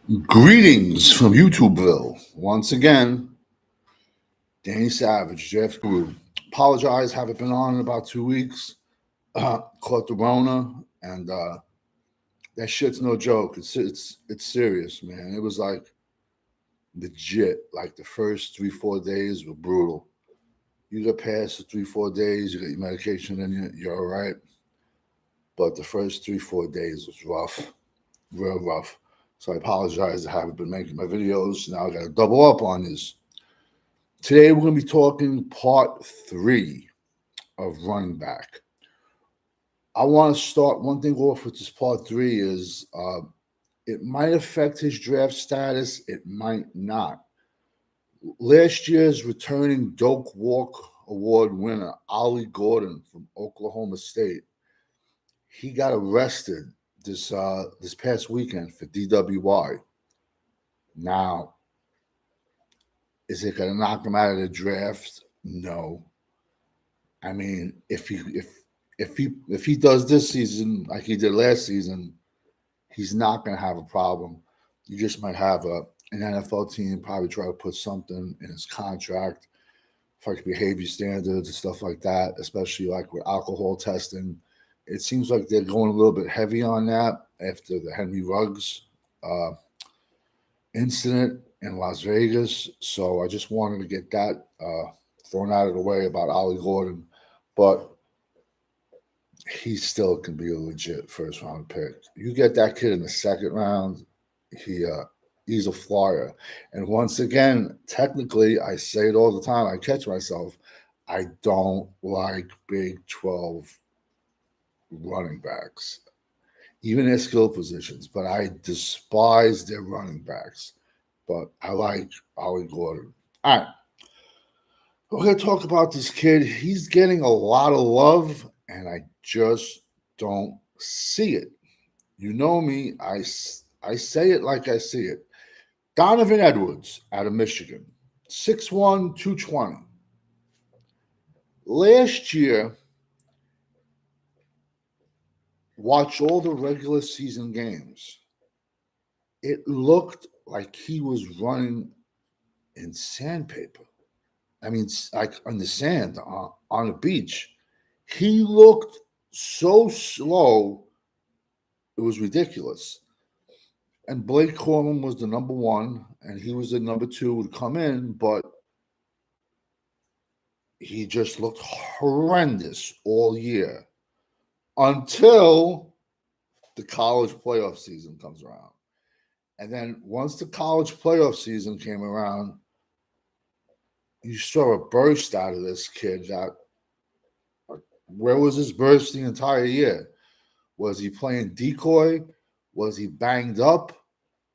Greetings from YouTubeville. Once again, Danny Savage, Jeff Guru. Apologize, haven't been on in about 2 weeks. Caught the Rona, and that shit's no joke. It's serious, man. It was like legit. Like the first 3 4 days were brutal. You get past the 3 4 days, you get your medication, and you're all right. But the first 3 4 days was rough, real rough. So I apologize. I haven't been making my videos. Now I got to double up on this. Today we're going to be talking part 3 of running back. I want to start one thing off with this part 3 is it might affect his draft status, it might not. Last year's returning Doak Walk Award winner, Ollie Gordon from Oklahoma State, he got arrested this past weekend for DWI. Now, is it going to knock him out of the draft? No. I mean, if he does this season like he did last season, he's not going to have a problem. You just might have an NFL team probably try to put something in his contract, like behavior standards and stuff like that, especially like with alcohol testing. It seems like they're going a little bit heavy on that after the Henry Ruggs uh, incident in Las Vegas. So I just wanted to get that thrown out of the way about Ollie Gordon. But he still can be a legit first round pick. You get that kid in the second round, he he's a flyer. And once again, technically, I say it all the time. I catch myself. I don't like Big 12 running backs, even their skill positions, but I despise their running backs. But I like Ollie Gordon. All right, we're going to talk about this kid. He's getting a lot of love, and I just don't see it. You know me, I say it like I see it. Donovan Edwards out of Michigan, 6'1, 220. Last year, watch all the regular season games. It looked like he was running in sandpaper. I mean, like on the sand on the beach. He looked so slow, it was ridiculous. And Blake Coleman was the number one, and he was the number two would come in, but he just looked horrendous all year until the college playoff season comes around. And then once the college playoff season came around, you saw a burst out of this kid that where was his burst the entire year? Was he playing decoy? Was he banged up?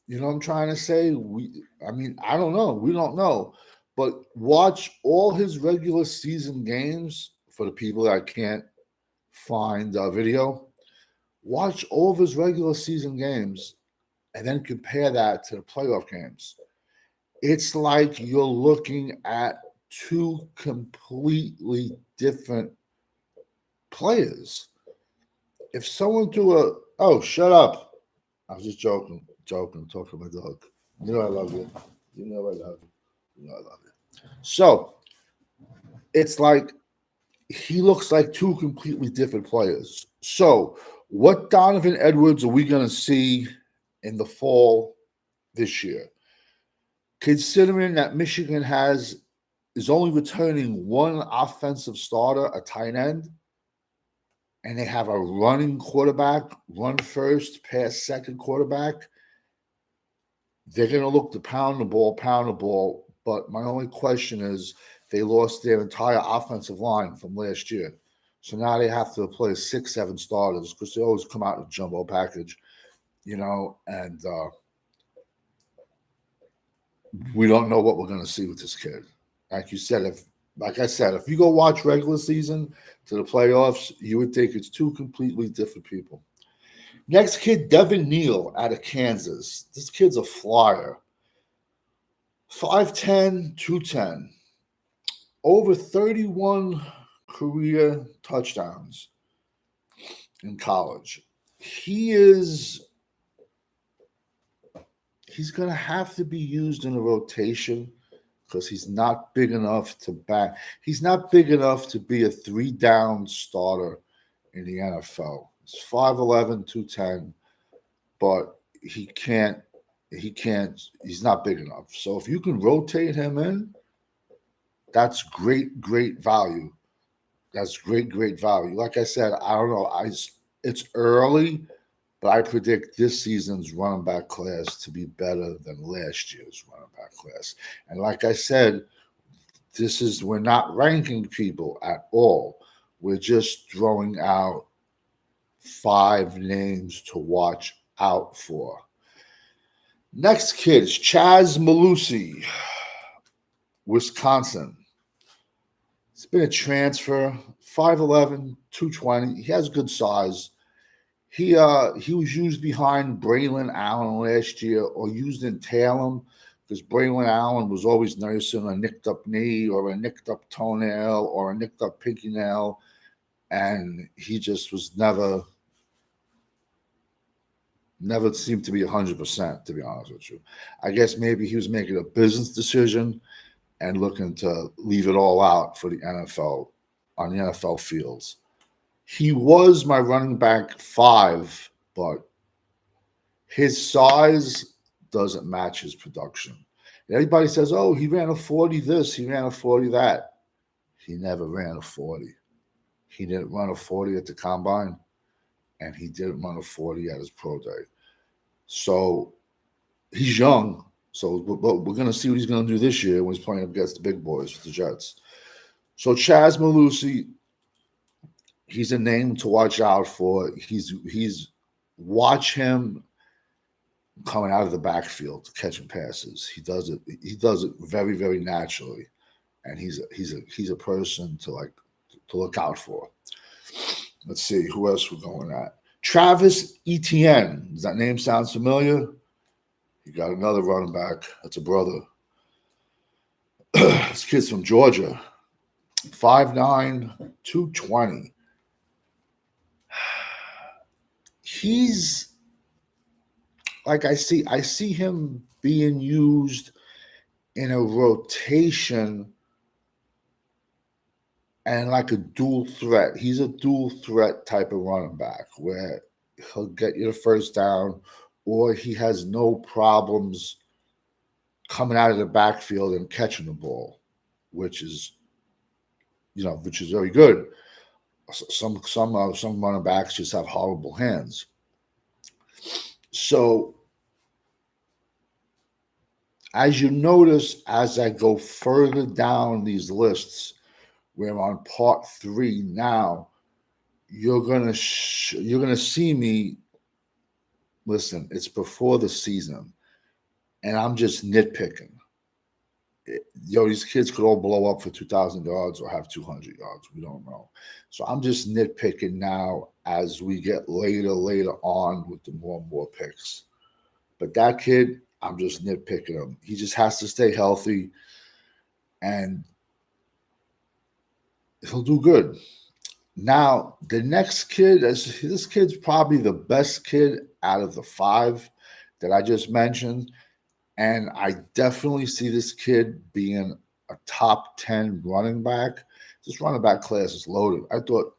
You know what I'm trying to say? I don't know. We don't know. But watch all his regular season games for the people that can't find a video. Watch all of his regular season games and then compare that to the playoff games. It's like you're looking at two completely different players. If someone threw shut up. I was just joking, talking to my dog. You know I love you. You know I love you. You know I love you. So it's like he looks like two completely different players. So what Donovan Edwards are we going to see in the fall this year? Considering that Michigan is only returning one offensive starter, a tight end, and they have a running quarterback, run first, pass second quarterback, they're going to look to pound the ball, pound the ball. But my only question is they lost their entire offensive line from last year. So now they have to play 6, 7 starters because they always come out in a jumbo package, and we don't know what we're going to see with this kid. Like I said, if you go watch regular season to the playoffs, you would think it's two completely different people. Next kid, Devin Neal out of Kansas. This kid's a flyer. 5'10, 210. Over 31 career touchdowns in college. He's he's going to have to be used in a rotation because he's not big enough to back. He's not big enough to be a 3-down starter in the NFL. He's 5'11", 210, but he's not big enough. So if you can rotate him in, that's great value. That's great value. Like I said, I don't know. It's early, but I predict this season's running back class to be better than last year's running back class. And like I said, we're not ranking people at all. We're just throwing out 5 names to watch out for. Next kid is Chaz Malusi, Wisconsin. It's been a transfer, 5'11", 220. He has good size. He was used behind Braylon Allen last year, or used in tandem, because Braylon Allen was always nursing a nicked up knee or a nicked up toenail or a nicked up pinky nail, and he just was never seemed to be 100%, to be honest with you. I guess maybe he was making a business decision and looking to leave it all out for the NFL on the NFL fields. He was my running back 5, but his size doesn't match his production. Everybody says, oh, he ran a 40 this, he ran a 40 that. He never ran a 40. He didn't run a 40 at the combine, and he didn't run a 40 at his pro day. So he's young. So but we're going to see what he's going to do this year when he's playing against the big boys with the Jets. So Chaz Malusi, he's a name to watch out for. He's watch him coming out of the backfield catching passes. He does it very naturally, and he's a person to look out for. Let's see who else we're going at. Travis Etienne. Does that name sound familiar? You got another running back. That's a brother. This kid's from Georgia. 5'9", 220. He's like I see him being used in a rotation and like a dual threat. He's a dual threat type of running back where he'll get you the first down, or he has no problems coming out of the backfield and catching the ball, which is very good. Some running backs just have horrible hands. So as you notice, as I go further down these lists, we're on part 3 now. You're gonna see me. Listen, it's before the season, and I'm just nitpicking. These kids could all blow up for 2,000 yards or have 200 yards. We don't know. So I'm just nitpicking now as we get later on with the more and more picks. But that kid, I'm just nitpicking him. He just has to stay healthy, and he'll do good. Now, the next kid, this kid's probably the best kid out of the 5 that I just mentioned. And I definitely see this kid being a top 10 running back. This running back class is loaded. I thought,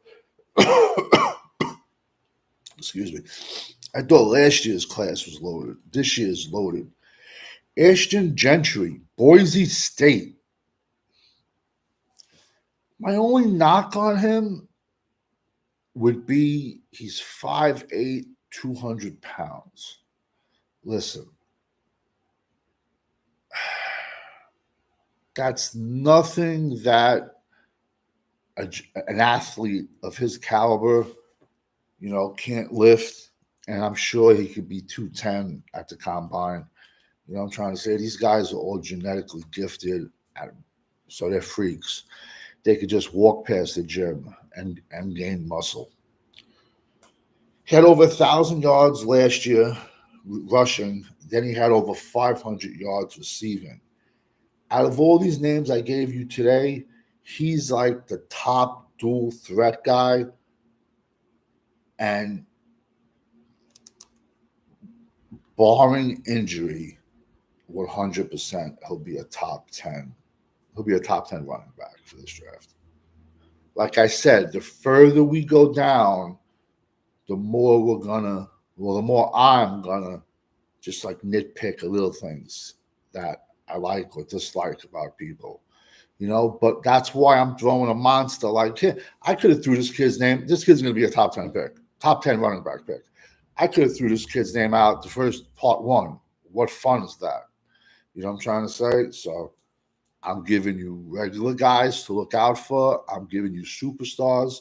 excuse me, I thought last year's class was loaded. This year's loaded. Ashton Gentry, Boise State. My only knock on him would be he's 5'8", 200 pounds. Listen, that's nothing that an athlete of his caliber, can't lift. And I'm sure he could be 210 at the combine. I'm trying to say? These guys are all genetically gifted, so they're freaks. They could just walk past the gym and gain muscle. He had over 1,000 yards last year rushing. Then he had over 500 yards receiving. Out of all these names I gave you today, he's like the top dual threat guy. And barring injury, 100% he'll be a top 10. He'll be a top 10 running back for this draft. Like I said, the further we go down, the more the more I'm gonna just like nitpick little things that I like or dislike about people. But that's why I'm throwing a monster like him. I could have threw this kid's name. This kid's going to be a top 10 pick, top 10 running back pick. I could have threw this kid's name out the first part one. What fun is that? You know what I'm trying to say? So I'm giving you regular guys to look out for. I'm giving you superstars.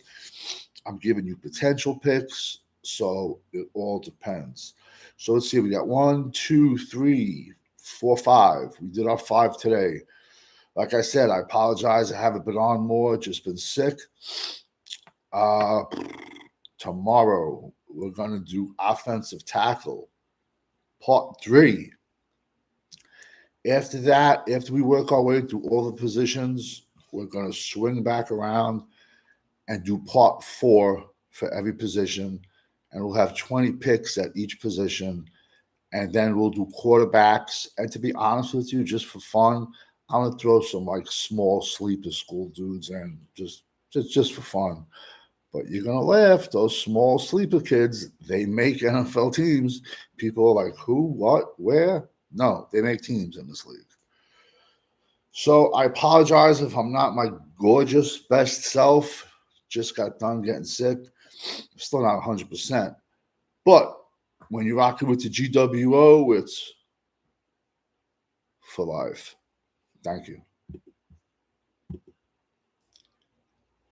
I'm giving you potential picks. So it all depends. So let's see. We got 1, 2, 3, 4, 5. We did our 5 today. Like I said, I apologize. I haven't been on more, just been sick. Tomorrow, we're going to do offensive tackle, part 3. After that, after we work our way through all the positions, we're going to swing back around and do part 4 for every position. And we'll have 20 picks at each position. And then we'll do quarterbacks. And to be honest with you, just for fun, I'm gonna throw some like small sleeper school dudes in just for fun. But you're gonna laugh. Those small sleeper kids, they make NFL teams. People are like, who, what, where? No, they make teams in this league. So I apologize if I'm not my gorgeous best self. Just got done getting sick. I'm still not 100%. But when you're rocking with the GWO, it's for life. Thank you.